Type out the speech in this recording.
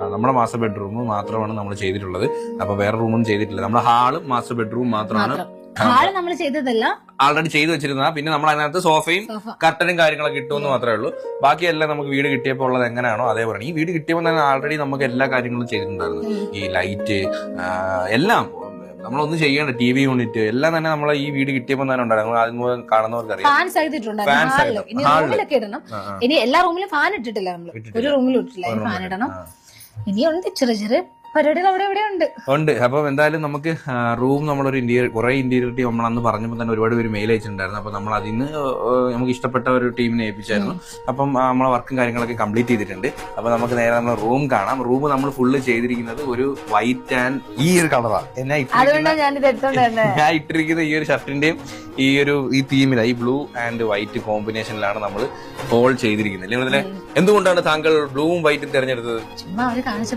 നമ്മുടെ master bedroom മാത്രമാണ് നമ്മൾ ചെയ്തിട്ടുള്ളത്. അപ്പൊ വേറെ റൂമൊന്നും ചെയ്തിട്ടില്ല. നമ്മുടെ ഹാളും മാസ്റ്റർ ബെഡ്റൂം മാത്രമാണ് ഹാള് നമ്മൾ ചെയ്തതല്ല, ആൾറെഡി ചെയ്തു വെച്ചിരുന്ന. പിന്നെ നമ്മൾ അതിനകത്ത് സോഫയും കർട്ടനും കാര്യങ്ങളൊക്കെ കിട്ടുമെന്ന് മാത്രമേ ഉള്ളൂ. ബാക്കിയെല്ലാം നമുക്ക് വീട് കിട്ടിയപ്പോൾ ഉള്ളത് എങ്ങനെയാണോ അതേപോലെ. ഈ വീട് കിട്ടിയപ്പോൾ തന്നെ ആൾറെഡി നമുക്ക് എല്ലാ കാര്യങ്ങളും ചെയ്തിട്ടുണ്ടായിരുന്നു. ഈ ലൈറ്റ് എല്ലാം നമ്മളൊന്നും ചെയ്യേണ്ട, ടി വി യൂണിറ്റ് എല്ലാം തന്നെ നമ്മളെ ഈ വീട് കിട്ടിയപ്പോൾ തന്നെ ഉണ്ടായിരുന്നു. അതിന് കാണുന്നവർക്ക് അറിയാം. റൂമിലൊക്കെ ഇടണം. ഇനി എല്ലാ റൂമിലും ഫാൻ ഇട്ടിട്ടില്ല, നമ്മൾ ഒരു റൂമിലും ഇട്ടിട്ടില്ല, ഫാൻ ഇടണം. ഇനിയുണ്ട് ചെറിയ ചെറിയ പരിപാടികൾ അവിടെ ഇവിടെ ഉണ്ട്. അപ്പം എന്തായാലും നമുക്ക് റൂം നമ്മളൊരു കുറെ ഇന്റീരിയർ ടീം നമ്മളന്ന് പറഞ്ഞപ്പോൾ തന്നെ ഒരുപാട് പേര് മെയിൽ അയച്ചിട്ടുണ്ടായിരുന്നു. അപ്പൊ നമ്മൾ അതിന് നമുക്ക് ഇഷ്ടപ്പെട്ട ഒരു ടീമിനെ ഏൽപ്പിച്ചായിരുന്നു. അപ്പം നമ്മളെ വർക്കും കാര്യങ്ങളൊക്കെ കംപ്ലീറ്റ് ചെയ്തിട്ടുണ്ട്. അപ്പൊ നമുക്ക് നേരെ നമ്മൾ റൂം കാണാം. റൂം നമ്മൾ ഫുള്ള് ചെയ്തിരിക്കുന്നത് ഒരു വൈറ്റ് ആൻഡ് ഈ ഒരു കളറാണ്. ഞാൻ ഇട്ടിരിക്കുന്ന ഈ ഒരു ഷർട്ടിന്റെയും ഈ തീമിലാണ്, ഈ ബ്ലൂ ആൻഡ് വൈറ്റ് കോമ്പിനേഷനിലാണ് നമ്മൾ ഹോൾ ചെയ്തിരിക്കുന്നത്. എന്തുകൊണ്ടാണ് താങ്കൾ ബ്ലൂവും വൈറ്റും തിരഞ്ഞെടുത്തത്?